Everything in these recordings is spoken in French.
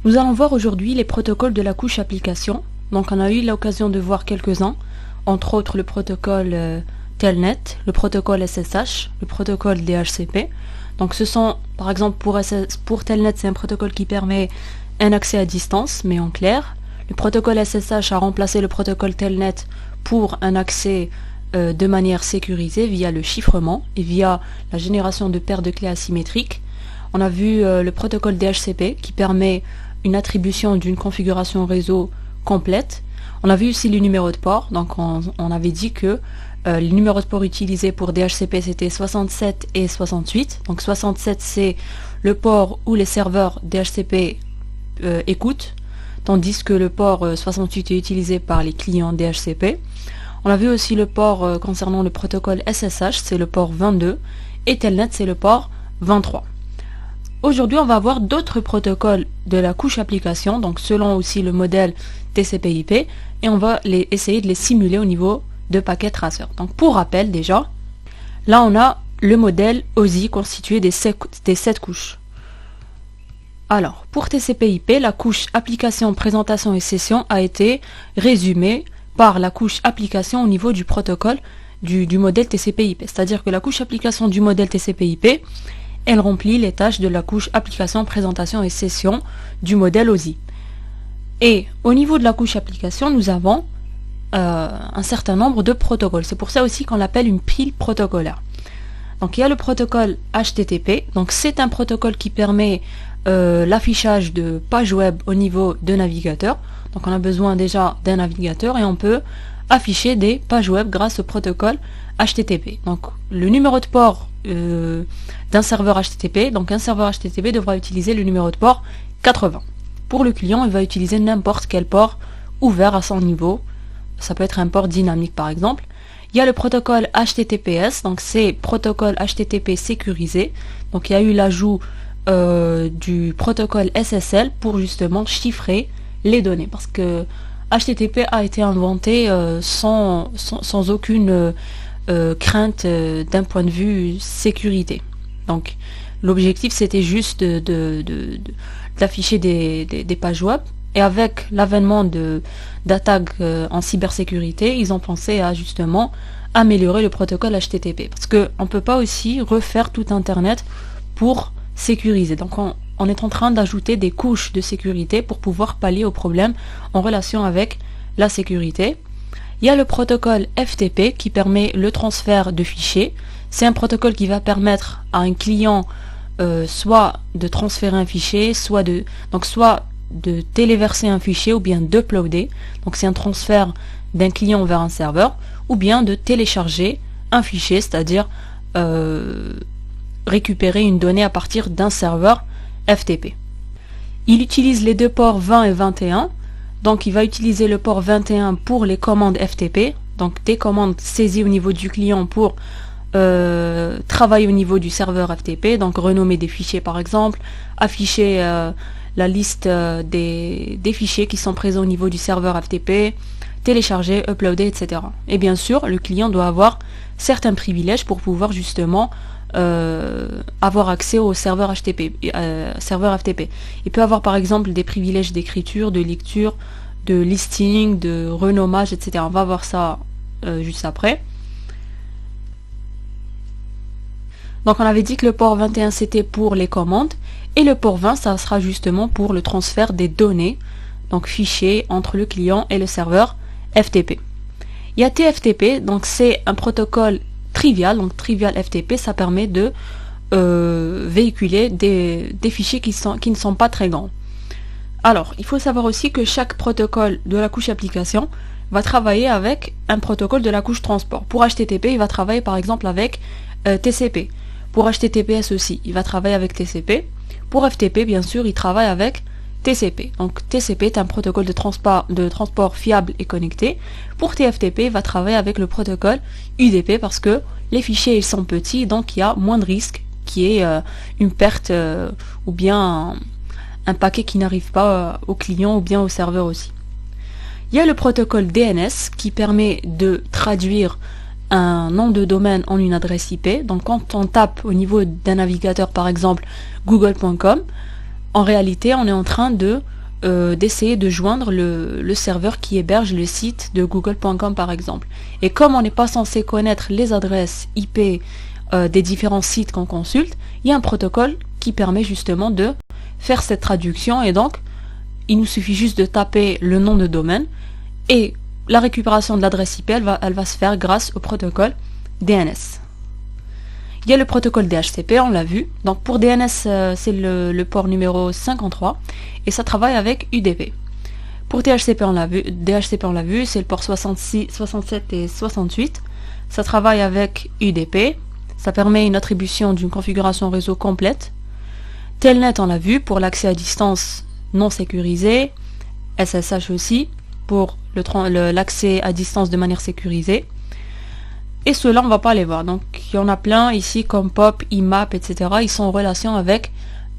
Nous allons voir aujourd'hui les protocoles de la couche application. Donc on a eu l'occasion de voir quelques-uns, entre autres le protocole Telnet, le protocole SSH, le protocole DHCP. Donc ce sont, par exemple pour Telnet, c'est un protocole qui permet un accès à distance, mais en clair. Le protocole SSH a remplacé le protocole Telnet pour un accès de manière sécurisée via le chiffrement et via la génération de paires de clés asymétriques. On a vu le protocole DHCP qui permet une attribution d'une configuration réseau complète. On a vu aussi les numéros de port. Donc on avait dit que les numéros de port utilisés pour DHCP c'était 67 et 68. Donc 67 c'est le port où les serveurs DHCP écoutent, tandis que le port 68 est utilisé par les clients DHCP. On a vu aussi le port concernant le protocole SSH, c'est le port 22, et Telnet c'est le port 23. Aujourd'hui, on va voir d'autres protocoles de la couche application, donc selon aussi le modèle TCP/IP, et on va essayer de les simuler au niveau de paquets traceurs. Donc pour rappel déjà, là on a le modèle OSI constitué des 7 couches. Alors, pour TCP/IP, la couche application, présentation et session a été résumée par la couche application au niveau du protocole du modèle TCP/IP. C'est-à-dire que la couche application du modèle TCP/IP, elle remplit les tâches de la couche application, présentation et session du modèle OSI. Et au niveau de la couche application, nous avons un certain nombre de protocoles. C'est pour ça aussi qu'on l'appelle une pile protocolaire. Donc il y a le protocole HTTP. Donc c'est un protocole qui permet l'affichage de pages web au niveau de navigateur. Donc on a besoin déjà d'un navigateur et on peut afficher des pages web grâce au protocole HTTP. Donc le numéro de port d'un serveur HTTP, donc un serveur HTTP devra utiliser le numéro de port 80. Pour le client, il va utiliser n'importe quel port ouvert à son niveau. Ça peut être un port dynamique par exemple. Il y a le protocole HTTPS, donc c'est protocole HTTP sécurisé. Donc il y a eu l'ajout du protocole SSL pour justement chiffrer les données, parce que HTTP a été inventé sans aucune crainte d'un point de vue sécurité. Donc l'objectif c'était juste d'afficher des pages web, et avec l'avènement d'attaques en cybersécurité, ils ont pensé à justement améliorer le protocole HTTP, parce qu'on ne peut pas aussi refaire tout Internet pour sécuriser. Donc on est en train d'ajouter des couches de sécurité pour pouvoir pallier aux problèmes en relation avec la sécurité. Il y a le protocole FTP qui permet le transfert de fichiers. C'est un protocole qui va permettre à un client soit de transférer un fichier, soit de téléverser un fichier ou bien d'uploader. Donc c'est un transfert d'un client vers un serveur, ou bien de télécharger un fichier, c'est-à-dire récupérer une donnée à partir d'un serveur FTP. Il utilise les deux ports 20 et 21. Donc il va utiliser le port 21 pour les commandes FTP, donc des commandes saisies au niveau du client pour travailler au niveau du serveur FTP, donc renommer des fichiers par exemple, afficher la liste des fichiers qui sont présents au niveau du serveur FTP, télécharger, uploader, etc. Et bien sûr, le client doit avoir certains privilèges pour pouvoir justement avoir accès au serveur FTP. Il peut avoir par exemple des privilèges d'écriture, de lecture, de listing, de renommage, etc. On va voir ça juste après. Donc on avait dit que le port 21 c'était pour les commandes, et le port 20 ça sera justement pour le transfert des données, donc fichiers entre le client et le serveur FTP. Il y a TFTP, donc c'est un protocole trivial, donc trivial FTP, ça permet de véhiculer des fichiers qui ne sont pas très grands. Alors, il faut savoir aussi que chaque protocole de la couche application va travailler avec un protocole de la couche transport. Pour HTTP, il va travailler par exemple avec TCP. Pour HTTPS aussi, il va travailler avec TCP. Pour FTP, bien sûr, il travaille avec TCP. Donc TCP est un protocole de transport fiable et connecté. Pour TFTP, il va travailler avec le protocole UDP parce que les fichiers ils sont petits, donc il y a moins de risques qu'il y ait une perte ou bien un paquet qui n'arrive pas au client ou bien au serveur aussi. Il y a le protocole DNS qui permet de traduire un nom de domaine en une adresse IP. Donc quand on tape au niveau d'un navigateur par exemple google.com, En réalité, on est en train d'essayer de joindre le serveur qui héberge le site de google.com par exemple. Et comme on n'est pas censé connaître les adresses IP des différents sites qu'on consulte, il y a un protocole qui permet justement de faire cette traduction, et donc il nous suffit juste de taper le nom de domaine et la récupération de l'adresse IP elle va se faire grâce au protocole DNS. Il y a le protocole DHCP, on l'a vu. Donc pour DNS, c'est le port numéro 53 et ça travaille avec UDP. Pour DHCP, on l'a vu, c'est le port 66, 67 et 68. Ça travaille avec UDP. Ça permet une attribution d'une configuration réseau complète. Telnet, on l'a vu, pour l'accès à distance non sécurisé. SSH aussi, pour l'accès à distance de manière sécurisée. Et ceux-là, on va pas les voir. Donc, il y en a plein ici, comme POP, IMAP, etc. Ils sont en relation avec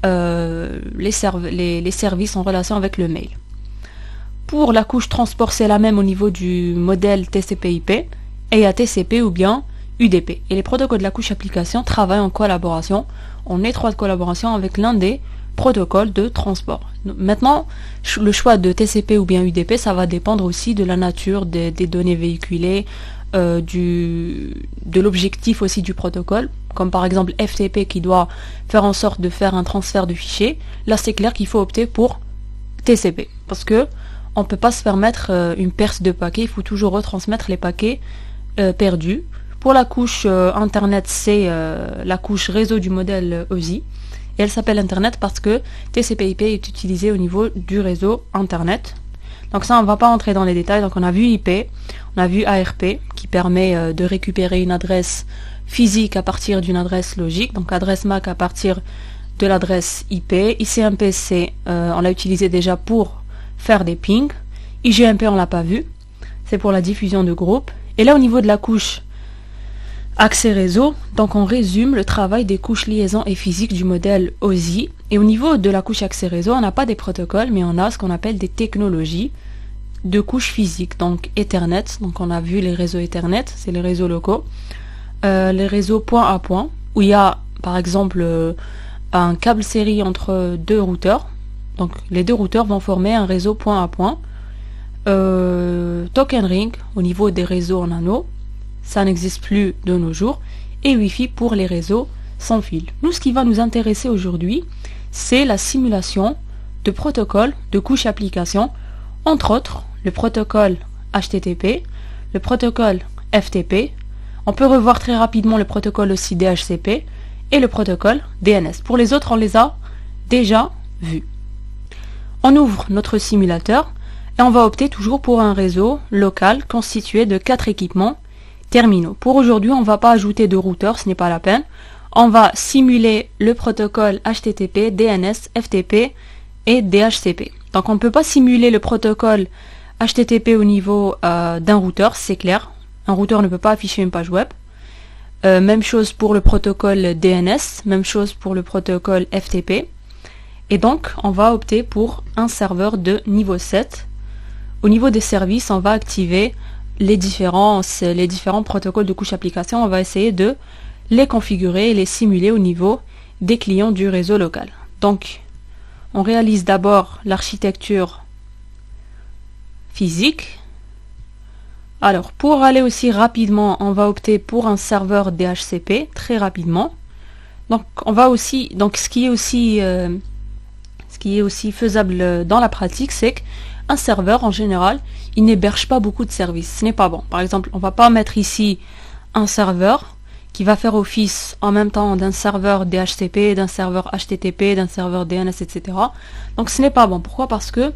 les services en relation avec le mail. Pour la couche transport, c'est la même au niveau du modèle TCP/IP, et il y a TCP ou bien UDP. Et les protocoles de la couche application travaillent en collaboration, en étroite collaboration avec l'un des protocoles de transport. Maintenant, le choix de TCP ou bien UDP, ça va dépendre aussi de la nature des données véhiculées, de l'objectif aussi du protocole, comme par exemple FTP qui doit faire en sorte de faire un transfert de fichiers. Là c'est clair qu'il faut opter pour TCP, parce que on peut pas se permettre une perte de paquets, il faut toujours retransmettre les paquets perdus. Pour la couche internet, c'est la couche réseau du modèle OSI, et elle s'appelle internet parce que TCP/IP est utilisé au niveau du réseau internet. Donc ça, on va pas entrer dans les détails. Donc on a vu IP, on a vu ARP qui permet de récupérer une adresse physique à partir d'une adresse logique, donc adresse MAC à partir de l'adresse IP. ICMP, on l'a utilisé déjà pour faire des pings. IGMP, on l'a pas vu, c'est pour la diffusion de groupes. Et là, au niveau de la couche accès réseau, donc on résume le travail des couches liaison et physique du modèle OSI. Et au niveau de la couche accès réseau, on n'a pas des protocoles, mais on a ce qu'on appelle des technologies de couches physiques, donc Ethernet. Donc on a vu les réseaux Ethernet, c'est les réseaux locaux. Les réseaux point à point, où il y a par exemple un câble série entre deux routeurs. Donc les deux routeurs vont former un réseau point à point. Token ring au niveau des réseaux en anneau, ça n'existe plus de nos jours, et Wi-Fi pour les réseaux sans fil. Nous, ce qui va nous intéresser aujourd'hui, c'est la simulation de protocoles de couches application, entre autres le protocole HTTP, le protocole FTP. On peut revoir très rapidement le protocole aussi DHCP et le protocole DNS. Pour les autres, on les a déjà vus. On ouvre notre simulateur et on va opter toujours pour un réseau local constitué de 4 équipements terminaux. Pour aujourd'hui, on ne va pas ajouter de routeur, ce n'est pas la peine. On va simuler le protocole HTTP, DNS, FTP et DHCP. Donc on ne peut pas simuler le protocole HTTP au niveau d'un routeur, c'est clair. Un routeur ne peut pas afficher une page web. Même chose pour le protocole DNS, même chose pour le protocole FTP. Et donc on va opter pour un serveur de niveau 7. Au niveau des services, on va activer les différents protocoles de couche application. On va essayer de les configurer et les simuler au niveau des clients du réseau local. Donc on réalise d'abord l'architecture physique. Alors pour aller aussi rapidement, on va opter pour un serveur DHCP très rapidement. Donc on va aussi, donc ce qui est aussi faisable dans la pratique, c'est qu'un serveur en général, il n'héberge pas beaucoup de services. Ce n'est pas bon. Par exemple, on va pas mettre ici un serveur qui va faire office en même temps d'un serveur DHCP, d'un serveur HTTP, d'un serveur DNS, etc. Donc ce n'est pas bon. Pourquoi? Parce que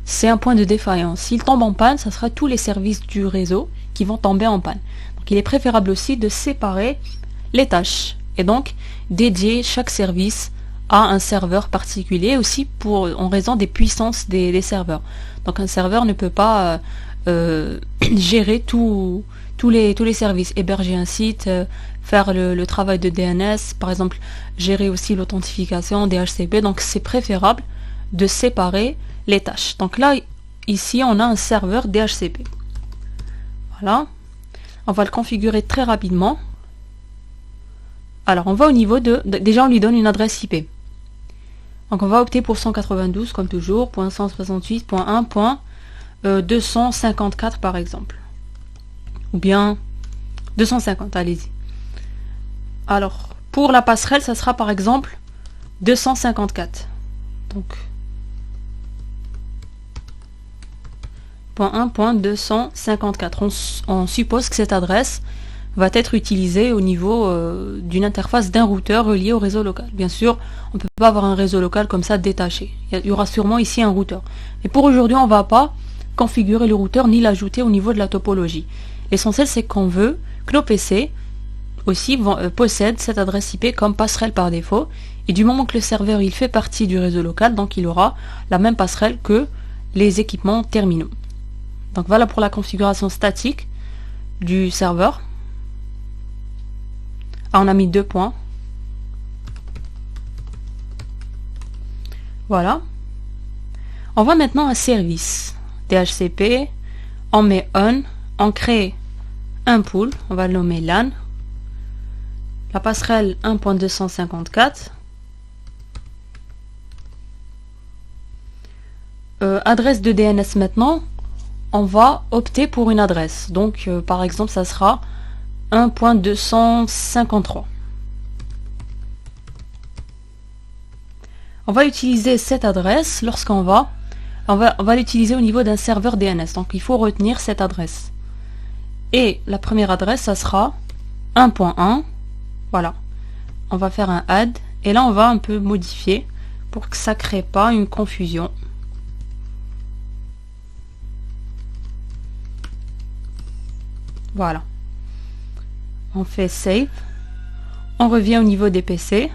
c'est un point de défaillance. S'il tombe en panne, ça sera tous les services du réseau qui vont tomber en panne. Donc il est préférable aussi de séparer les tâches et donc dédier chaque service à un serveur particulier aussi en raison des puissances des serveurs. Donc un serveur ne peut pas gérer tous les services, héberger un site, faire le travail de DNS, par exemple gérer aussi l'authentification, DHCP. Donc c'est préférable de séparer les tâches. Donc là, ici, on a un serveur DHCP. Voilà. On va le configurer très rapidement. Alors, on va au niveau déjà, on lui donne une adresse IP. Donc on va opter pour 192 comme toujours, .168.1.254 par exemple. Ou bien 250, allez-y. Alors, pour la passerelle, ça sera par exemple 254. Donc, .1.254. On suppose que cette adresse va être utilisée au niveau d'une interface d'un routeur relié au réseau local. Bien sûr, on ne peut pas avoir un réseau local comme ça détaché. Il y aura sûrement ici un routeur. Mais pour aujourd'hui, on ne va pas configurer le routeur ni l'ajouter au niveau de la topologie. L'essentiel, c'est qu'on veut que nos PC aussi possèdent cette adresse IP comme passerelle par défaut. Et du moment que le serveur il fait partie du réseau local, donc il aura la même passerelle que les équipements terminaux. Donc voilà pour la configuration statique du serveur. Ah, on a mis 2 points. Voilà. On va maintenant à service. DHCP, on met on crée un pool, on va le nommer LAN. La passerelle 1.254. Adresse de DNS maintenant, on va opter pour une adresse. Donc par exemple ça sera 1.253. On va utiliser cette adresse lorsqu'on va l'utiliser au niveau d'un serveur DNS. Donc il faut retenir cette adresse. Et la première adresse, ça sera 1.1. Voilà. On va faire un add. Et là, on va un peu modifier pour que ça ne crée pas une confusion. Voilà. On fait save. On revient au niveau des PC.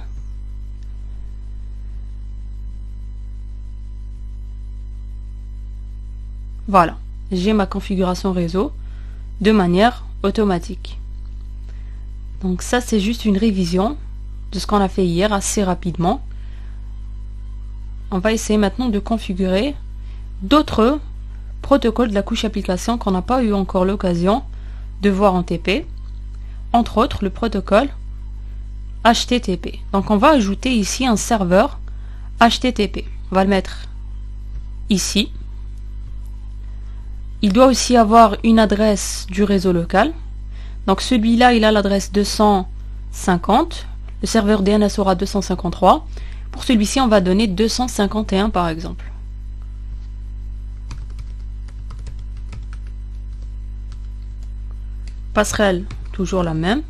Voilà. J'ai ma configuration réseau de manière automatique. Donc ça, c'est juste une révision de ce qu'on a fait hier assez rapidement. On va essayer maintenant de configurer d'autres protocoles de la couche application qu'on n'a pas eu encore l'occasion de voir en TP. Entre autres, le protocole HTTP. Donc on va ajouter ici un serveur HTTP. On va le mettre ici. Il doit aussi avoir une adresse du réseau local. Donc celui-là, il a l'adresse 250. Le serveur DNS aura 253. Pour celui-ci, on va donner 251 par exemple. Passerelle, toujours la même.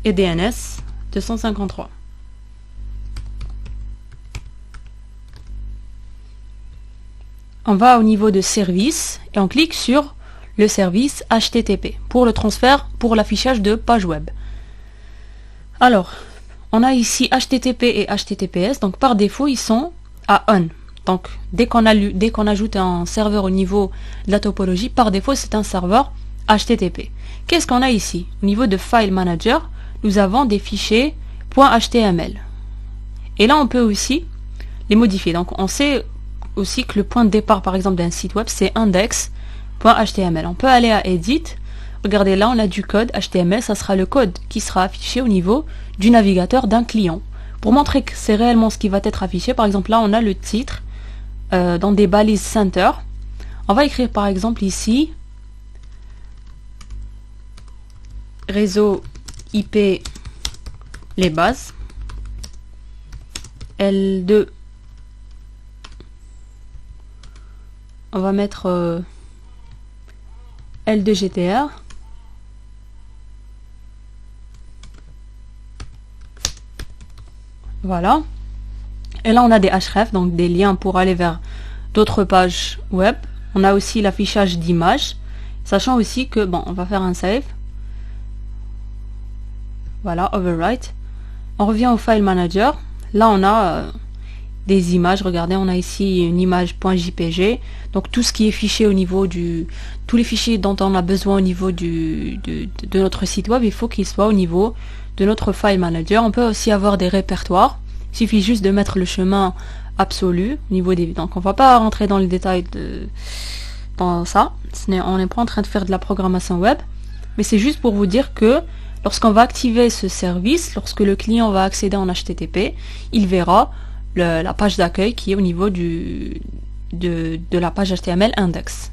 Et DNS, 253. On va au niveau de service et on clique sur le service HTTP pour le transfert, pour l'affichage de page web. Alors, on a ici HTTP et HTTPS, donc par défaut ils sont à on. Donc dès qu'on ajoute un serveur au niveau de la topologie, par défaut c'est un serveur HTTP. Qu'est-ce qu'on a ici? Au niveau de File Manager, nous avons des fichiers .html. Et là on peut aussi les modifier. Donc on sait aussi que le point de départ par exemple d'un site web c'est index.html. On peut aller à Edit. Regardez là on a du code HTML, ça sera le code qui sera affiché au niveau du navigateur d'un client. Pour montrer que c'est réellement ce qui va être affiché, par exemple là on a le titre dans des balises center. On va écrire par exemple ici réseau IP les bases L2. On va mettre L2 GTR. Voilà. Et là, on a des href, donc des liens pour aller vers d'autres pages web. On a aussi l'affichage d'images, sachant aussi que, bon, on va faire un save. Voilà, overwrite. On revient au file manager. Là, on a des images. Regardez, on a ici une image .jpg. Donc tout ce qui est fichier au niveau tous les fichiers dont on a besoin au niveau de notre site web, il faut qu'ils soient au niveau de notre file manager. On peut aussi avoir des répertoires. Il suffit juste de mettre le chemin absolu au niveau des. Donc on va pas rentrer dans le détail dans ça. On n'est pas en train de faire de la programmation web, mais c'est juste pour vous dire que Lorsqu'on va activer ce service, lorsque le client va accéder en HTTP, il verra la page d'accueil qui est au niveau de la page HTML index.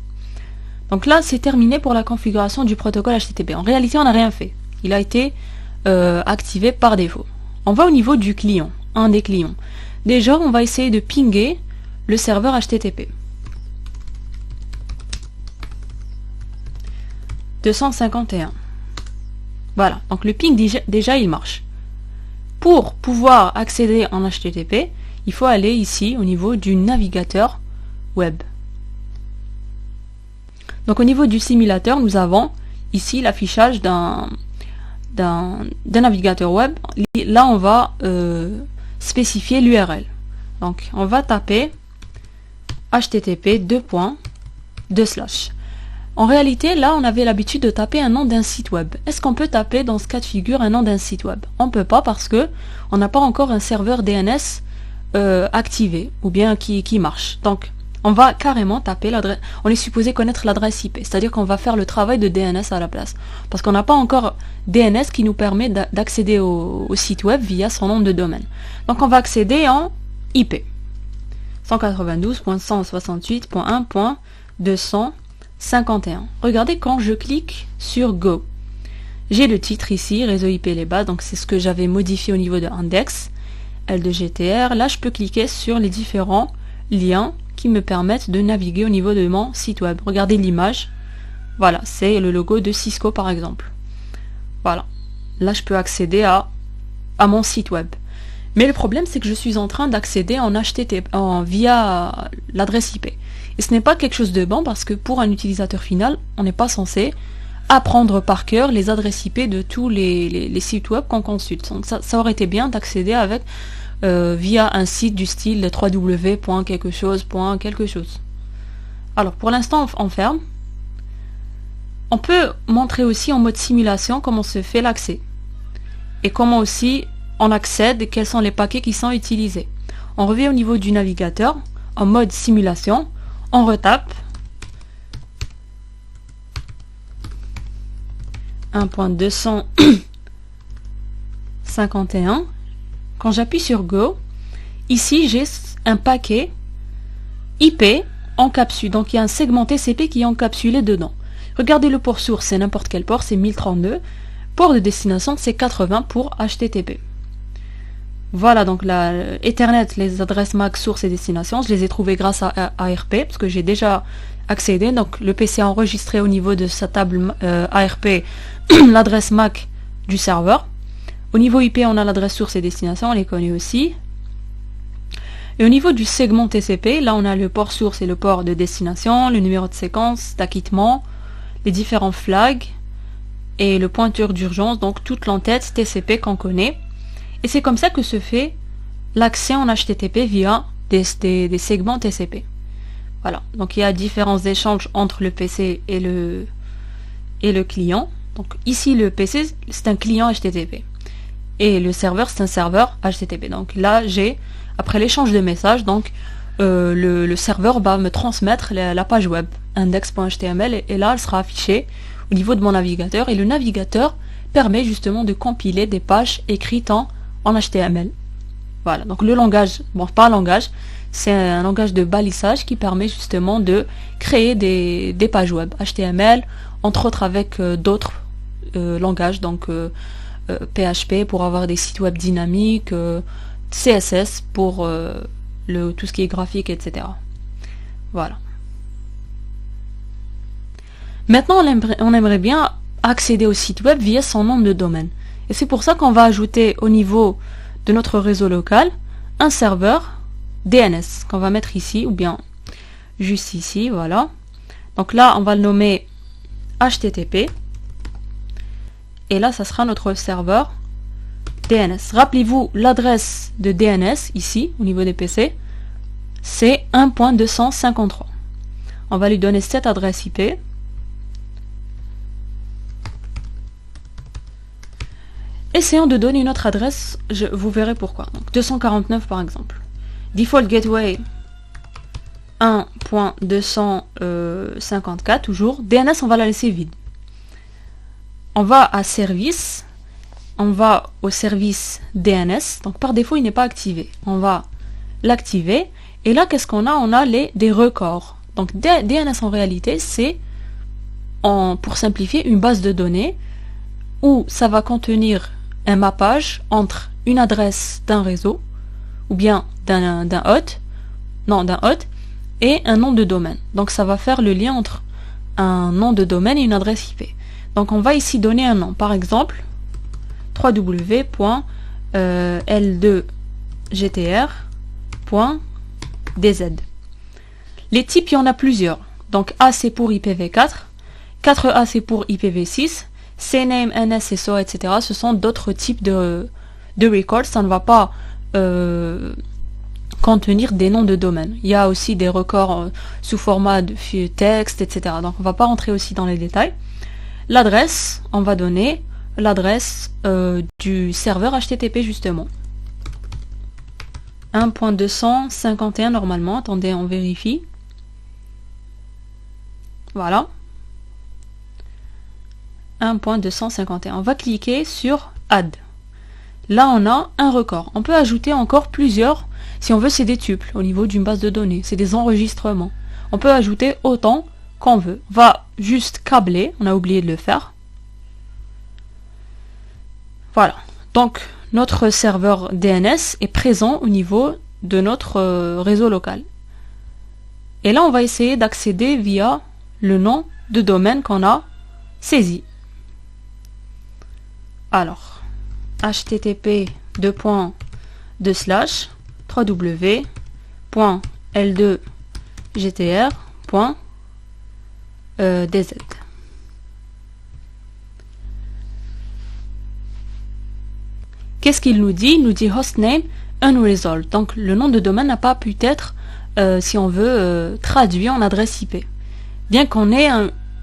Donc là, c'est terminé pour la configuration du protocole HTTP. En réalité, on n'a rien fait. Il a été activé par défaut. On va au niveau du client, un des clients. Déjà, on va essayer de pinguer le serveur HTTP. 251. Voilà, donc le ping déjà il marche. Pour pouvoir accéder en HTTP, il faut aller ici au niveau du navigateur web. Donc au niveau du simulateur, nous avons ici l'affichage d'un navigateur web. Là, on va spécifier l'URL. Donc on va taper http://. En réalité, là, on avait l'habitude de taper un nom d'un site web. Est-ce qu'on peut taper dans ce cas de figure un nom d'un site web? On ne peut pas parce que on n'a pas encore un serveur DNS activé ou bien qui marche. Donc, on va carrément taper l'adresse. On est supposé connaître l'adresse IP, c'est-à-dire qu'on va faire le travail de DNS à la place. Parce qu'on n'a pas encore DNS qui nous permet d'accéder au site web via son nom de domaine. Donc, on va accéder en IP. 192.168.1.251. Regardez quand je clique sur Go. J'ai le titre ici, réseau IP les bases, donc c'est ce que j'avais modifié au niveau de index, L2GTR. Là, je peux cliquer sur les différents liens qui me permettent de naviguer au niveau de mon site web. Regardez l'image. Voilà, c'est le logo de Cisco par exemple. Voilà. Là, je peux accéder à mon site web. Mais le problème, c'est que je suis en train d'accéder en HTTP, via l'adresse IP. Et ce n'est pas quelque chose de bon parce que pour un utilisateur final, on n'est pas censé apprendre par cœur les adresses IP de tous les sites web qu'on consulte. Donc ça aurait été bien d'accéder avec via un site du style www.quelque chose. Alors pour l'instant, on ferme. On peut montrer aussi en mode simulation comment se fait l'accès. Et comment aussi on accède et quels sont les paquets qui sont utilisés. On revient au niveau du navigateur, en mode simulation, on retape 1.251. Quand j'appuie sur Go, ici j'ai un paquet IP encapsulé. Donc il y a un segment TCP qui est encapsulé dedans. Regardez le port source, c'est n'importe quel port, c'est 1032. Port de destination, c'est 80 pour HTTP. Voilà, donc la Ethernet, les adresses MAC source et destination, je les ai trouvées grâce à ARP, parce que j'ai déjà accédé. Donc le PC a enregistré au niveau de sa table ARP l'adresse MAC du serveur. Au niveau IP, on a l'adresse source et destination, on les connaît aussi. Et au niveau du segment TCP, là on a le port source et le port de destination, le numéro de séquence, d'acquittement, les différents flags et le pointeur d'urgence, donc toute l'entête TCP qu'on connaît. Et c'est comme ça que se fait l'accès en HTTP via des segments TCP. Voilà, donc il y a différents échanges entre le PC et le client. Donc ici le PC c'est un client HTTP et le serveur c'est un serveur HTTP. Donc là j'ai, après l'échange de messages, donc le serveur va me transmettre la page web index.html et là elle sera affichée au niveau de mon navigateur et le navigateur permet justement de compiler des pages écrites en HTML. Voilà, donc le langage, bon pas un langage, c'est un langage de balisage qui permet justement de créer des pages web HTML, entre autres avec d'autres langages, donc PHP pour avoir des sites web dynamiques, CSS pour tout ce qui est graphique, etc. Voilà. Maintenant, on aimerait bien accéder au site web via son nom de domaine. Et c'est pour ça qu'on va ajouter au niveau de notre réseau local un serveur DNS qu'on va mettre ici ou bien juste ici, voilà. Donc là, on va le nommer HTTP et là, ça sera notre serveur DNS. Rappelez-vous, l'adresse de DNS ici, au niveau des PC, c'est 1.253. On va lui donner cette adresse IP. Essayons de donner une autre adresse, vous verrez pourquoi. Donc 249 par exemple. Default Gateway 1.254 toujours. DNS, on va la laisser vide. On va à Service on va au service DNS. Donc par défaut, il n'est pas activé. On va l'activer. Et là, qu'est-ce qu'on a? On a des records. Donc DNS en réalité, c'est, pour simplifier, une base de données où ça va contenir un mappage entre une adresse d'un réseau ou bien d'un hôte et un nom de domaine. Donc ça va faire le lien entre un nom de domaine et une adresse IP. Donc on va ici donner un nom, par exemple www.l2gtr.dz. Les types, il y en a plusieurs. Donc A c'est pour IPv4, 4A c'est pour IPv6, CNAME, NS, SO, etc. Ce sont d'autres types de records. Ça ne va pas contenir des noms de domaine. Il y a aussi des records sous format de texte, etc. Donc on ne va pas rentrer aussi dans les détails. L'adresse, on va donner l'adresse du serveur HTTP justement. 1.251 normalement. Attendez, on vérifie. Voilà. 1.251. On va cliquer sur Add. Là, on a un record. On peut ajouter encore plusieurs. Si on veut, c'est des tuples au niveau d'une base de données. C'est des enregistrements. On peut ajouter autant qu'on veut. On va juste câbler. On a oublié de le faire. Voilà. Donc, notre serveur DNS est présent au niveau de notre réseau local. Et là, on va essayer d'accéder via le nom de domaine qu'on a saisi. Alors, http://www.l2gtr.dz. Qu'est-ce qu'il nous dit? Il nous dit hostname unresolved. Donc le nom de domaine n'a pas pu être, si on veut, traduit en adresse IP. Bien qu'on ait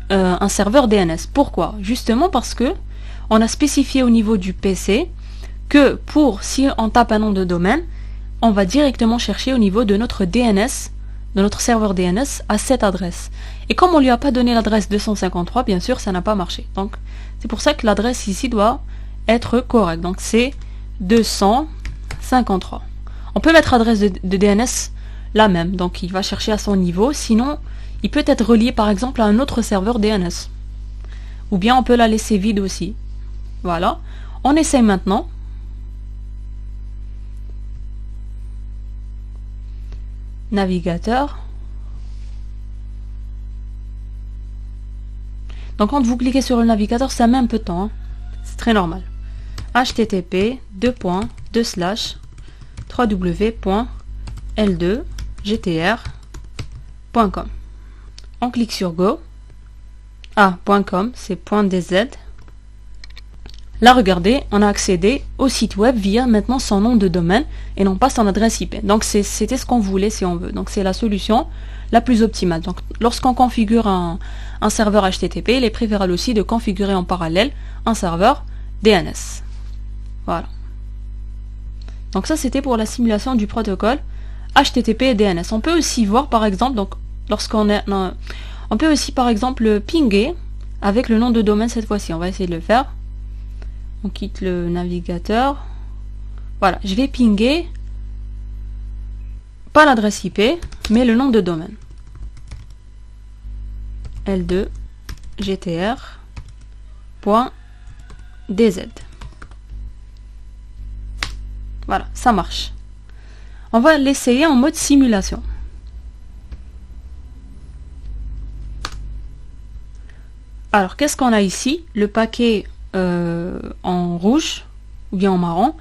un serveur DNS. Pourquoi? Justement parce que on a spécifié au niveau du PC que si on tape un nom de domaine, on va directement chercher au niveau de notre DNS, de notre serveur DNS à cette adresse. Et comme on lui a pas donné l'adresse 253, bien sûr, ça n'a pas marché. Donc c'est pour ça que l'adresse ici doit être correcte. Donc c'est 253. On peut mettre l'adresse de DNS la même, donc il va chercher à son niveau, sinon il peut être relié par exemple à un autre serveur DNS. Ou bien on peut la laisser vide aussi. Voilà. On essaye maintenant. Navigateur. Donc quand vous cliquez sur le navigateur, ça met un peu de temps. Hein. C'est très normal. http://www.l2gtr.com. On clique sur Go. .com, c'est .dz. Là, regardez, on a accédé au site web via maintenant son nom de domaine et non pas son adresse IP. Donc c'était ce qu'on voulait si on veut. Donc c'est la solution la plus optimale. Donc lorsqu'on configure un serveur HTTP, il est préférable aussi de configurer en parallèle un serveur DNS. Voilà. Donc ça c'était pour la simulation du protocole HTTP et DNS. On peut aussi voir par exemple, donc on peut aussi par exemple pinguer avec le nom de domaine cette fois-ci. On va essayer de le faire. On quitte le navigateur. Voilà, je vais pinguer pas l'adresse IP, mais le nom de domaine. L2gtr.dz. Voilà, ça marche. On va l'essayer en mode simulation. Alors, qu'est-ce qu'on a ici? Le paquet en rouge ou bien en marron,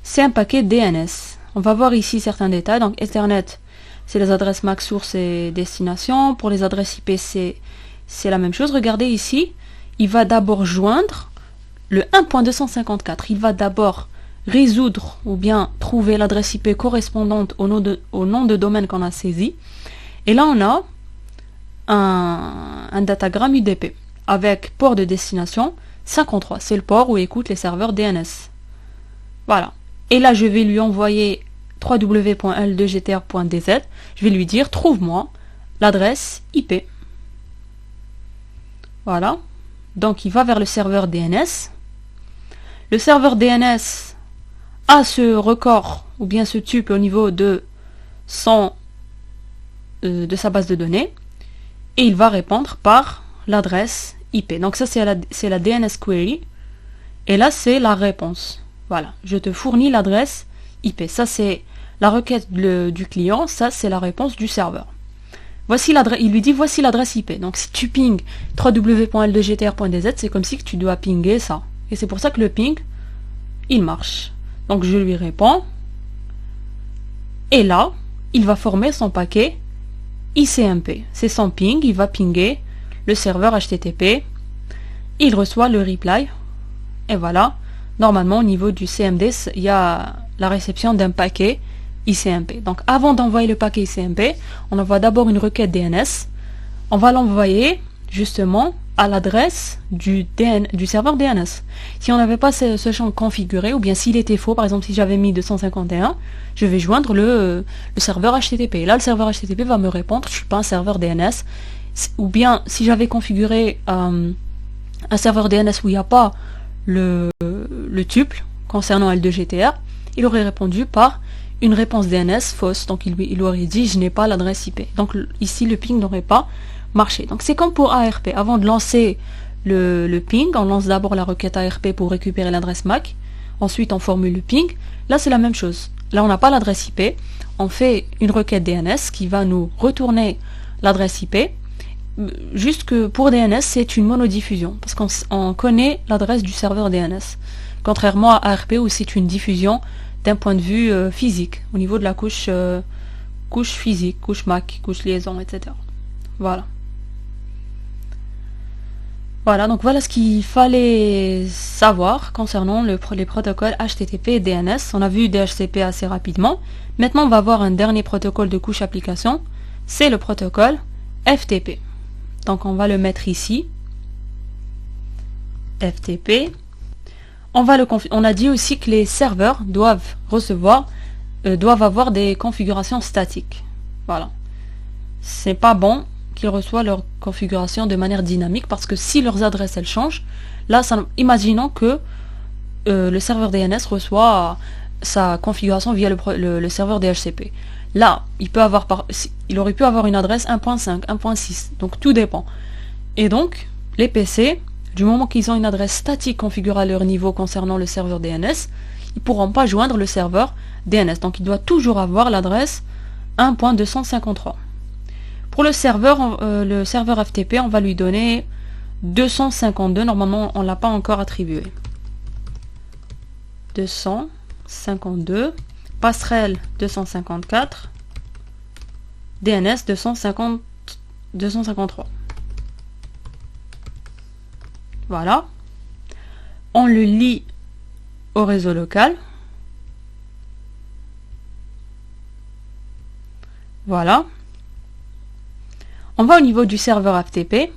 c'est un paquet DNS. On va voir ici certains détails. Donc Ethernet, c'est les adresses MAC source et destination. Pour les adresses IP, c'est la même chose. Regardez ici, il va d'abord joindre le 1.254. Il va d'abord résoudre ou bien trouver l'adresse IP correspondante au nom de domaine qu'on a saisi. Et là, on a un datagramme UDP avec port de destination 53, c'est le port où écoutent les serveurs DNS. Voilà. Et là, je vais lui envoyer www.l2gtr.dz. Je vais lui dire, trouve-moi l'adresse IP. Voilà. Donc, il va vers le serveur DNS. le serveur DNS a ce record ou bien ce tuple au niveau de de sa base de données et il va répondre par l'adresse IP. Donc ça c'est la DNS query et là c'est la réponse. Voilà, je te fournis l'adresse IP. Ça c'est la requête du client, ça c'est la réponse du serveur. Voici l'adresse, il lui dit voici l'adresse IP. Donc si tu ping www.l2gtr.dz, c'est comme si que tu dois pinguer ça. Et c'est pour ça que le ping, il marche. Donc je lui réponds. Et là, il va former son paquet ICMP. C'est son ping, il va pinguer le serveur HTTP. Il reçoit le reply. Et voilà. Normalement, au niveau du CMD, il y a la réception d'un paquet ICMP. Donc avant d'envoyer le paquet ICMP, on envoie d'abord une requête DNS. On va l'envoyer justement à l'adresse du serveur DNS. Si on n'avait pas ce champ configuré, ou bien s'il était faux, par exemple si j'avais mis 251, je vais joindre le serveur HTTP. Et là le serveur HTTP va me répondre, je suis pas un serveur DNS. Ou bien si j'avais configuré un serveur DNS où il n'y a pas le tuple concernant L2GTR, il aurait répondu par une réponse DNS fausse, donc il aurait dit je n'ai pas l'adresse IP. Donc ici le ping n'aurait pas marché. Donc c'est comme pour ARP, avant de lancer le ping, on lance d'abord la requête ARP pour récupérer l'adresse MAC, ensuite on formule le ping. Là c'est la même chose, là on n'a pas l'adresse IP, on fait une requête DNS qui va nous retourner l'adresse IP. Juste que pour DNS c'est une monodiffusion, parce qu'on connaît l'adresse du serveur DNS, contrairement à ARP où c'est une diffusion d'un point de vue physique, au niveau de la couche physique, couche MAC, couche liaison, etc. Voilà. Voilà, donc voilà ce qu'il fallait savoir concernant les protocoles HTTP et DNS. On a vu DHCP assez rapidement. Maintenant, on va voir un dernier protocole de couche application. C'est le protocole FTP. Donc on va le mettre ici. FTP. On a dit aussi que les serveurs doivent avoir des configurations statiques. Voilà. C'est pas bon qu'ils reçoivent leur configuration de manière dynamique, parce que si leurs adresses elles changent, là, imaginons que le serveur DNS reçoit sa configuration via le serveur DHCP. Là, il aurait pu avoir une adresse 1.5, 1.6, donc tout dépend. Et donc, les PC, du moment qu'ils ont une adresse statique configurée à leur niveau concernant le serveur DNS, ils ne pourront pas joindre le serveur DNS. Donc il doit toujours avoir l'adresse 1.253. Pour le serveur FTP, on va lui donner 252. Normalement, on ne l'a pas encore attribué. 252. Passerelle 254. DNS 253. Voilà. On le lie au réseau local. Voilà. On va au niveau du serveur FTP.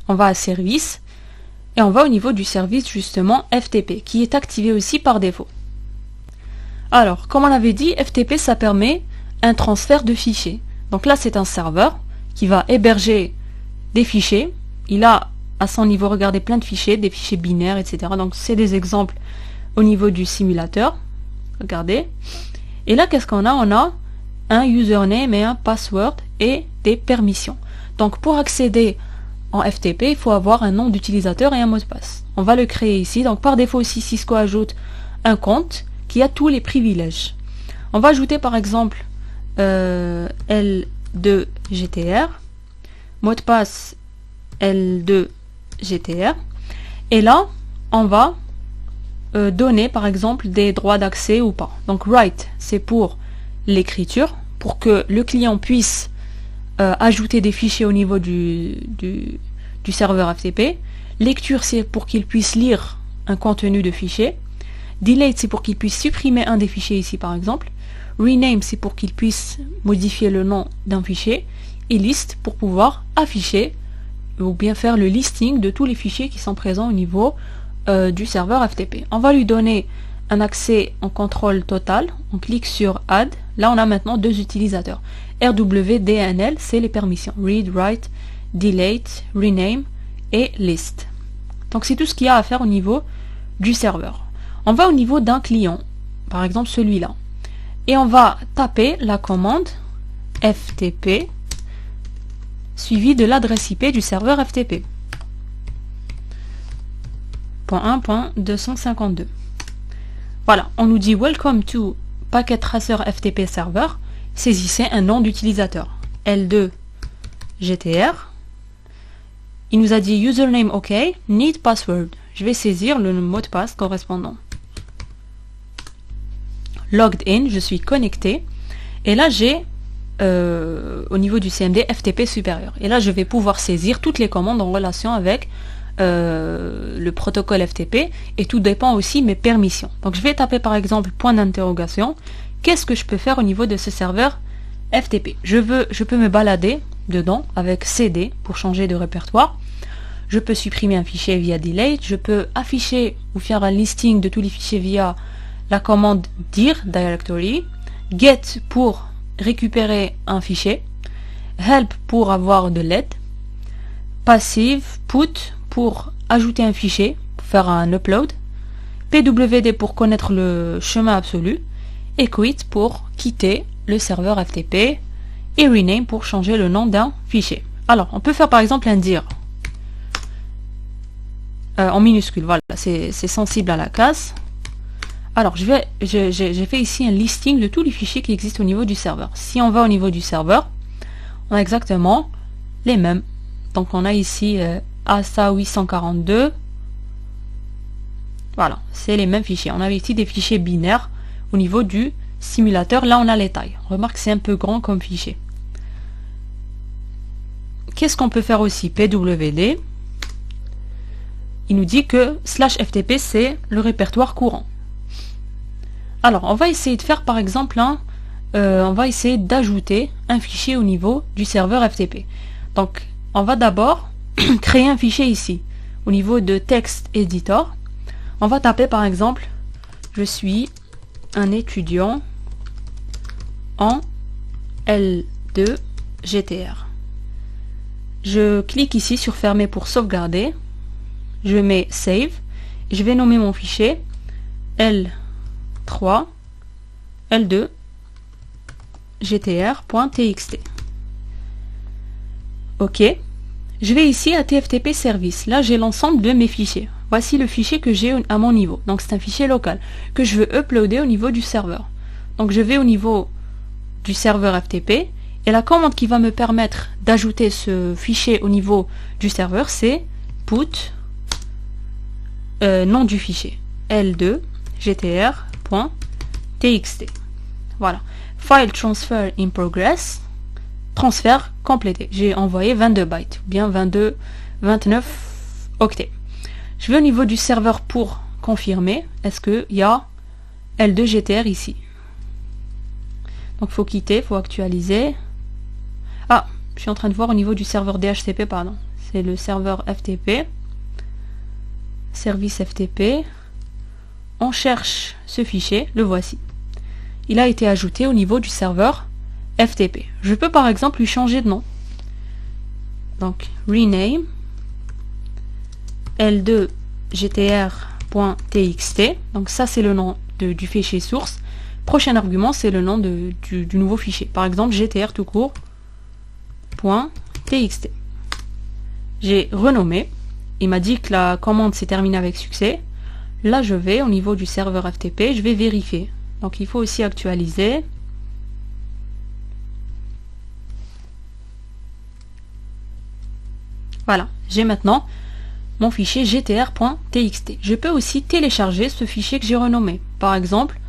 On va à service. Et on va au niveau du service justement FTP, qui est activé aussi par défaut. Alors, comme on avait dit, FTP, ça permet un transfert de fichiers. Donc là, c'est un serveur qui va héberger des fichiers. Il a à son niveau, regardez, plein de fichiers, des fichiers binaires, etc. Donc c'est des exemples au niveau du simulateur. Regardez. Et là, qu'est-ce qu'on a? On a un username et un password et des permissions. Donc pour accéder en FTP, il faut avoir un nom d'utilisateur et un mot de passe. On va le créer ici. Donc par défaut ici, Cisco ajoute un compte qui a tous les privilèges. On va ajouter par exemple L2GTR, mot de passe L2GTR, et là on va donner par exemple des droits d'accès ou pas. Donc write, c'est pour l'écriture, pour que le client puisse ajouter des fichiers au niveau du serveur FTP. Lecture, c'est pour qu'il puisse lire un contenu de fichier. Delete, c'est pour qu'il puisse supprimer un des fichiers ici par exemple. Rename, c'est pour qu'il puisse modifier le nom d'un fichier. Et list, pour pouvoir afficher ou bien faire le listing de tous les fichiers qui sont présents au niveau du serveur FTP. On va lui donner un accès en contrôle total. On clique sur Add. Là, on a maintenant deux utilisateurs. RWDNL, c'est les permissions. Read, Write, Delete, Rename et List. Donc, c'est tout ce qu'il y a à faire au niveau du serveur. On va au niveau d'un client, par exemple celui-là, et on va taper la commande FTP suivi de l'adresse IP du serveur FTP. .1.252. Voilà, on nous dit Welcome to Packet Tracer FTP Server. Saisissez un nom d'utilisateur. L2 GTR. Il nous a dit Username OK, Need Password. Je vais saisir le mot de passe correspondant. Logged in, je suis connecté. Et là, j'ai au niveau du CMD FTP supérieur. Et là, je vais pouvoir saisir toutes les commandes en relation avec le protocole FTP, et tout dépend aussi de mes permissions. Donc je vais taper par exemple point d'interrogation. Qu'est-ce que je peux faire au niveau de ce serveur FTP? Je peux me balader dedans avec CD pour changer de répertoire. Je peux supprimer un fichier via delete. Je peux afficher ou faire un listing de tous les fichiers via la commande dir directory. Get pour récupérer un fichier. Help pour avoir de l'aide. Passive, put pour ajouter un fichier, pour faire un upload, PWD pour connaître le chemin absolu, et quit pour quitter le serveur FTP, et rename pour changer le nom d'un fichier. Alors, on peut faire par exemple un dir en minuscule, voilà, c'est sensible à la casse. Alors, j'ai fait ici un listing de tous les fichiers qui existent au niveau du serveur. Si on va au niveau du serveur, on a exactement les mêmes. Donc, on a ici ASA 842. Voilà, c'est les mêmes fichiers. On avait ici des fichiers binaires au niveau du simulateur. Là, on a les tailles. Remarque, c'est un peu grand comme fichier. Qu'est-ce qu'on peut faire aussi? PWD. Il nous dit que /FTP, c'est le répertoire courant. Alors, on va essayer de faire, par exemple, on va essayer d'ajouter un fichier au niveau du serveur FTP. Donc, on va d'abord créer un fichier ici, au niveau de texte editor. On va taper par exemple, je suis un étudiant en L2 GTR. Je clique ici sur fermer pour sauvegarder. Je mets save. Et je vais nommer mon fichier L3 L2 GTR.txt. Ok. Je vais ici à TFTP Service. Là, j'ai l'ensemble de mes fichiers. Voici le fichier que j'ai à mon niveau. Donc, c'est un fichier local que je veux uploader au niveau du serveur. Donc, je vais au niveau du serveur FTP. Et la commande qui va me permettre d'ajouter ce fichier au niveau du serveur, c'est put nom du fichier L2 GTR.txt. Voilà. File transfer in progress. Transfert complété. J'ai envoyé 22 bytes, ou bien 29 octets. Je vais au niveau du serveur pour confirmer. Est-ce qu'il y a L2 GTR ici? Donc, il faut quitter, il faut actualiser. Ah, je suis en train de voir au niveau du serveur DHCP, pardon. C'est le serveur FTP. Service FTP. On cherche ce fichier, le voici. Il a été ajouté au niveau du serveur FTP. Je peux par exemple lui changer de nom. Donc, rename L2 GTR.txt. Donc ça, c'est le nom du fichier source. Prochain argument, c'est le nom du nouveau fichier. Par exemple, GTR tout court .txt. J'ai renommé. Il m'a dit que la commande s'est terminée avec succès. Là, je vais au niveau du serveur FTP, je vais vérifier. Donc, il faut aussi actualiser. Voilà, j'ai maintenant mon fichier gtr.txt. Je peux aussi télécharger ce fichier que j'ai renommé. Par exemple,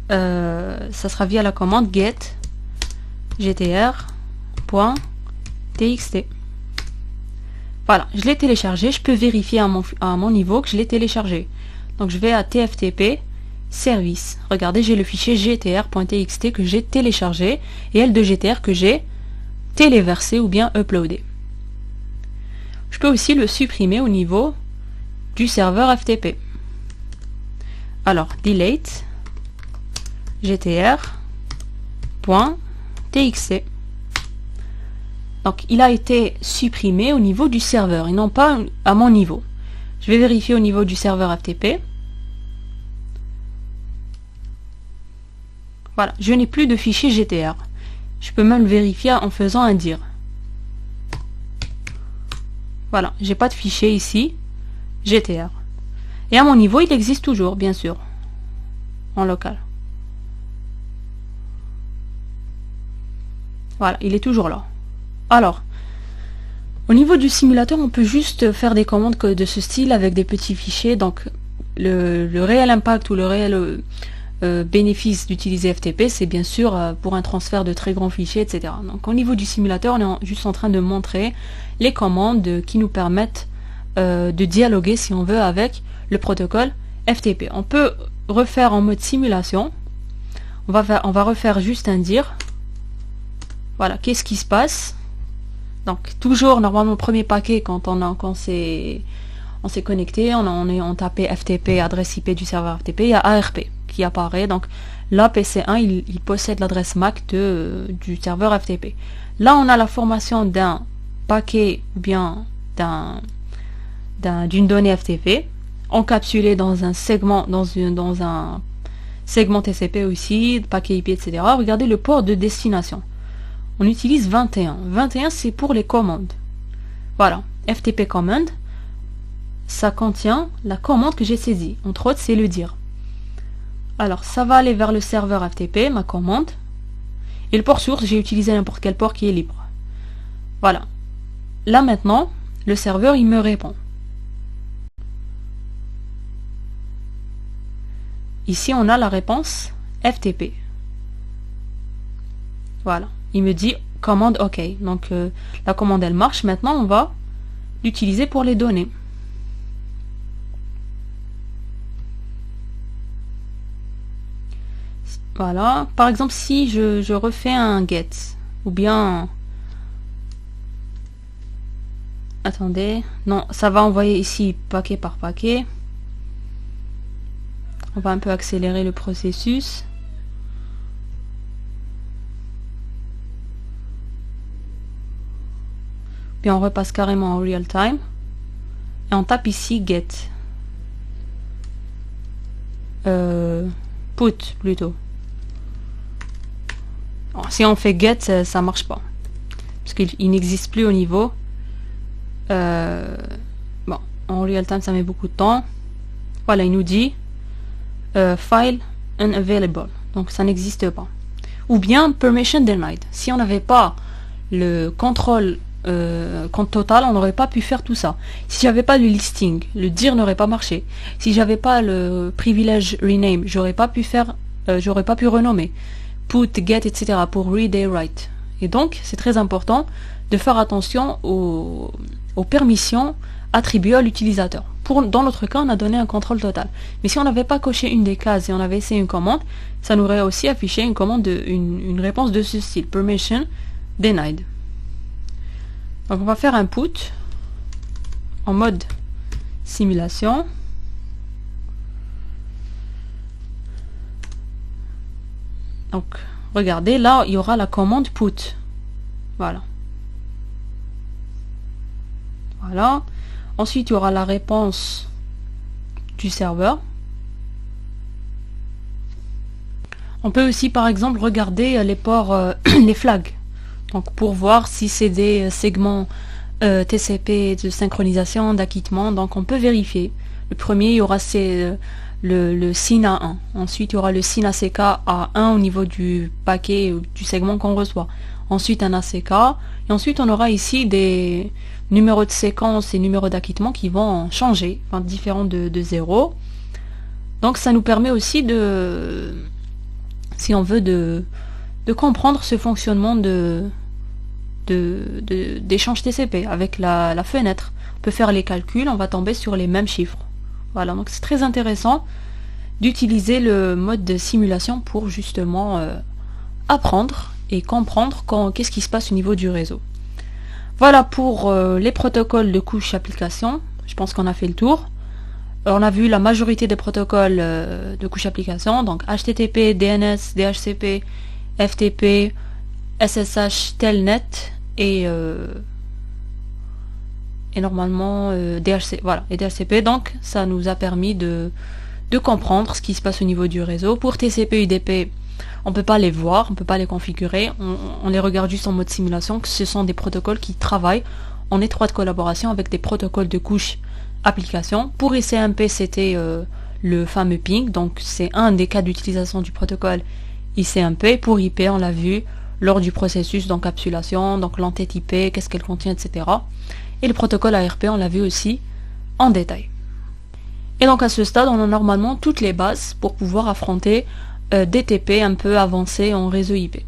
ça sera via la commande get gtr.txt. Voilà, je l'ai téléchargé. Je peux vérifier à mon niveau que je l'ai téléchargé. Donc je vais à TFTP Service. Regardez, j'ai le fichier gtr.txt que j'ai téléchargé et L2GTR que j'ai téléversé ou bien uploadé. Je peux aussi le supprimer au niveau du serveur FTP. Alors, delete gtr.txt. Donc, il a été supprimé au niveau du serveur et non pas à mon niveau. Je vais vérifier au niveau du serveur FTP. Voilà, je n'ai plus de fichier GTR. Je peux même le vérifier en faisant un dir. Voilà, j'ai pas de fichier ici GTR. Et à mon niveau, il existe toujours, bien sûr, en local. Voilà, il est toujours là. Alors, au niveau du simulateur, on peut juste faire des commandes de ce style avec des petits fichiers. Donc, le réel impact ou le réel bénéfice d'utiliser FTP, c'est bien sûr pour un transfert de très grands fichiers, etc. Donc, au niveau du simulateur, on est juste en train de montrer les commandes qui nous permettent de dialoguer, si on veut, avec le protocole FTP. On peut refaire en mode simulation. On va refaire juste un dir. Voilà, qu'est-ce qui se passe? Donc toujours normalement le premier paquet quand on s'est connecté, on tapait FTP, adresse IP du serveur FTP, il y a ARP qui apparaît. Donc là PC1 il possède l'adresse MAC du serveur FTP. Là on a la formation d'un paquet ou bien d'une donnée FTP encapsulée dans un segment, dans un segment TCP aussi, paquet IP, etc. Regardez le port de destination. On utilise 21. 21, c'est pour les commandes. Voilà. FTP command, ça contient la commande que j'ai saisie. Entre autres, c'est le dir. Alors, ça va aller vers le serveur FTP, ma commande. Et le port source, j'ai utilisé n'importe quel port qui est libre. Voilà. Là, maintenant, le serveur, il me répond. Ici, on a la réponse FTP. Voilà. Il me dit commande OK. Donc la commande elle marche. Maintenant on va l'utiliser pour les données. Voilà. Par exemple si je refais un get ou bien... Attendez. Non, ça va envoyer ici paquet par paquet. On va un peu accélérer le processus. Puis on repasse carrément en real time. Et on tape ici get. Put plutôt. Bon, si on fait get, ça marche pas. Parce qu'il n'existe plus au niveau. Bon, en real time ça met beaucoup de temps. Voilà, il nous dit file unavailable. Donc ça n'existe pas. Ou bien permission denied. Si on n'avait pas le contrôle compte total, on n'aurait pas pu faire tout ça. Si j'avais pas le listing, le dir n'aurait pas marché. Si j'avais pas le privilège rename, j'aurais pas pu renommer put, get, etc. pour read et write. Et donc c'est très important de faire attention aux permissions attribuées à l'utilisateur. Dans notre cas, on a donné un contrôle total. Mais si on n'avait pas coché une des cases et on avait essayé une commande, ça nous aurait aussi affiché une commande une réponse de ce style, permission denied. Donc on va faire un put en mode simulation. Donc regardez, là il y aura la commande put. Voilà. Voilà. Ensuite il y aura la réponse du serveur. On peut aussi par exemple regarder les ports, les flags. Donc pour voir si c'est des segments TCP de synchronisation, d'acquittement, donc on peut vérifier. Le premier, il y aura le SYN A1. Ensuite, il y aura le SYN ACK A1 au niveau du paquet ou du segment qu'on reçoit. Ensuite, un ACK. Et ensuite, on aura ici des numéros de séquence et numéros d'acquittement qui vont changer, enfin, différents de 0. Donc ça nous permet aussi de, si on veut, de comprendre ce fonctionnement d'échange TCP avec la fenêtre. On peut faire les calculs, on va tomber sur les mêmes chiffres. Voilà, donc c'est très intéressant d'utiliser le mode de simulation pour justement apprendre et comprendre qu'est-ce qui se passe au niveau du réseau. Voilà pour les protocoles de couche application. Je pense qu'on a fait le tour. On a vu la majorité des protocoles de couche application, donc HTTP, DNS, DHCP, FTP, SSH, Telnet et normalement DHCP. Voilà, et DHCP. Donc ça nous a permis de comprendre ce qui se passe au niveau du réseau. Pour TCP, UDP, On peut pas les voir, on peut pas les configurer, on les regarde juste en mode simulation, que ce sont des protocoles qui travaillent en étroite collaboration avec des protocoles de couche application. Pour ICMP, c'était le fameux ping, donc c'est un des cas d'utilisation du protocole ICMP. Pour IP, on l'a vu lors du processus d'encapsulation, donc l'entête IP, qu'est-ce qu'elle contient, etc. Et le protocole ARP, on l'a vu aussi en détail. Et donc à ce stade, on a normalement toutes les bases pour pouvoir affronter des TP un peu avancés en réseau IP.